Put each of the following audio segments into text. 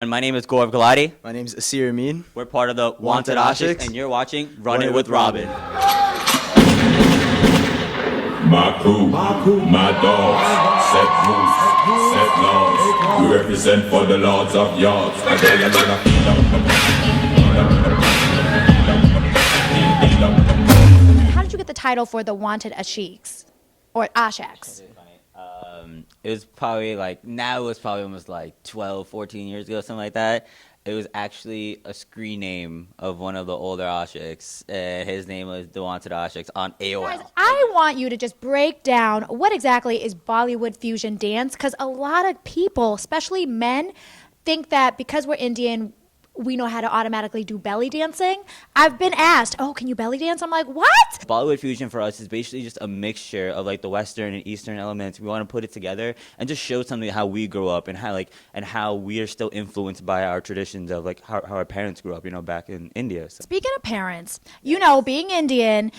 And my name is Gaurav. My name's Aseer and We're part of the Wanted Ashiqz, and you're watching Run It with Robin. My crew, my dogs, set rules, set laws. We represent for the lords of yards. How did you get the title for the Wanted Ashiqz or Ashiqz? It was probably now it was probably almost 12, 14 years ago, something like that. It was actually a screen name of one of the older Ashiqz. His name was the Wanted Ashiqz on AOL. Guys, I want you to just break down what exactly is Bollywood fusion dance, because a lot of people, especially men, think that because we're Indian, we know how to automatically do belly dancing. I've been asked, oh, can you belly dance? I'm like, what? Bollywood fusion for us is basically just a mixture of the Western and Eastern elements. We want to put it together and just show something how we grew up and how we are still influenced by our traditions of how our parents grew up, back in India. So. Speaking of parents, being Indian,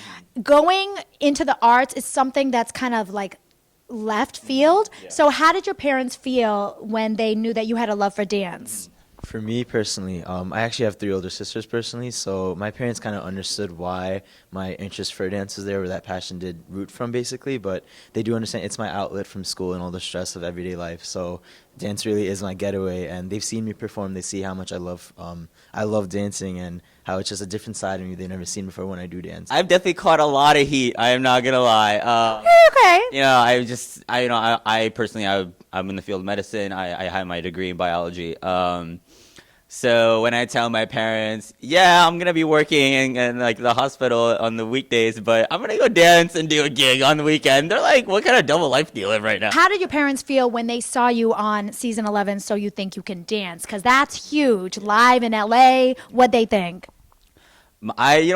going into the arts is something that's kind of left field. Yeah. So how did your parents feel when they knew that you had a love for dance? For me personally, I actually have 3 older sisters personally, so my parents kind of understood why my interest for dance was there, where that passion did root from basically, but they do understand it's my outlet from school and all the stress of everyday life, so dance really is my getaway, and they've seen me perform, they see how much I love dancing and how it's just a different side of me they've never seen before when I do dance. I've definitely caught a lot of heat. I am not gonna lie. Okay. I personally, I'm in the field of medicine. I have my degree in biology. So when I tell my parents, yeah, I'm gonna be working in the hospital on the weekdays, but I'm gonna go dance and do a gig on the weekend, they're like, what kind of double life do you live right now? How did your parents feel when they saw you on season 11, So You Think You Can Dance? Because that's huge, live in LA. What'd they think? I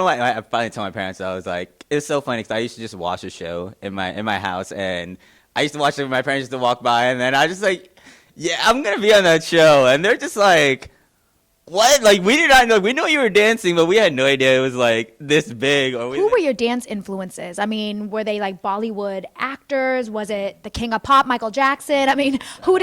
finally told my parents, I was like, it's so funny because I used to just watch a show in my house, and I used to watch it when my parents used to walk by, and then I was just like, yeah, I'm gonna be on that show, and they're just like, what? We did not know. We knew you were dancing, but we had no idea it was this big. Who were your dance influences? I mean, were they Bollywood actors? Was it the King of Pop, Michael Jackson? I mean, who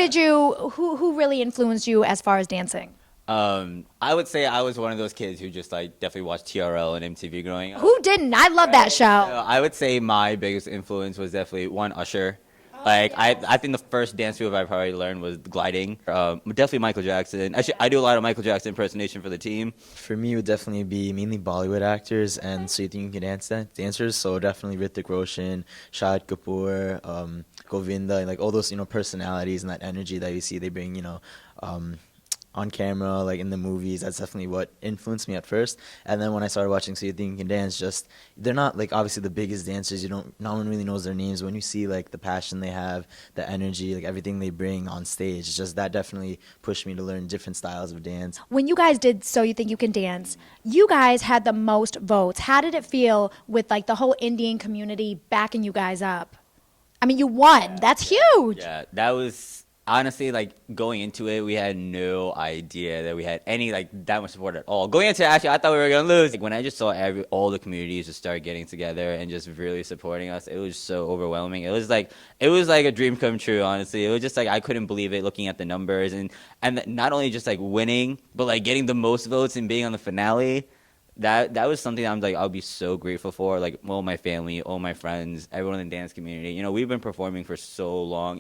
really influenced you as far as dancing? I would say I was one of those kids who just definitely watched TRL and MTV growing up. Who didn't? I love that show. I would say my biggest influence was definitely Usher. I think the first dance move I probably learned was gliding. Definitely Michael Jackson. Actually, I do a lot of Michael Jackson impersonation for the team. For me, it would definitely be mainly Bollywood actors and So You Think You Can Dance dancers. So definitely Hrithik Roshan, Shahid Kapoor, Govinda, all those personalities and that energy that you see they bring on camera, in the movies. That's definitely what influenced me at first. And then when I started watching So You Think You Can Dance, they're not obviously the biggest dancers. No one really knows their names. When you see the passion they have, the energy, everything they bring on stage, it's just that definitely pushed me to learn different styles of dance. When you guys did So You Think You Can Dance, you guys had the most votes. How did it feel with the whole Indian community backing you guys up? I mean, you won. That's huge. Yeah, that was honestly going into it, we had no idea that we had any that much support at all. Going into it, actually, I thought we were gonna lose. When I just saw all the communities just start getting together and just really supporting us, it was so overwhelming. It was like a dream come true. Honestly, it was just I couldn't believe it looking at the numbers and not only just winning, but getting the most votes and being on the finale. That was something I'll be so grateful for. All my family, all my friends, everyone in the dance community. We've been performing for so long.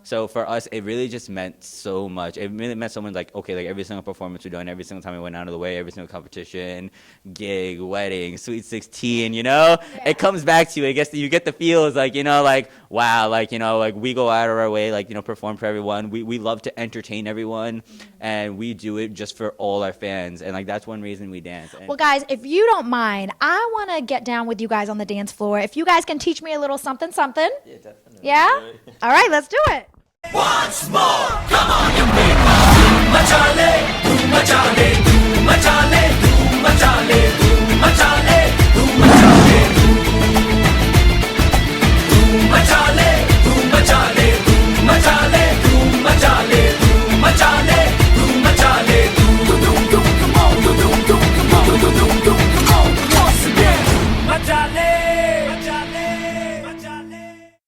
So for us, it really just meant so much. It really meant so much. Every single performance we're doing, every single time we went out of the way, every single competition, gig, wedding, Sweet 16. It comes back to you. I guess you get the feels wow, we go out of our way, perform for everyone. We love to entertain everyone, and we do it just for all our fans. And that's one reason we dance. Well, guys, if you don't mind, I want to get down with you guys on the dance floor. If you guys can teach me a little something, something. Yeah, definitely. Yeah? All right, let's do it. Once more, come on, you people, machale,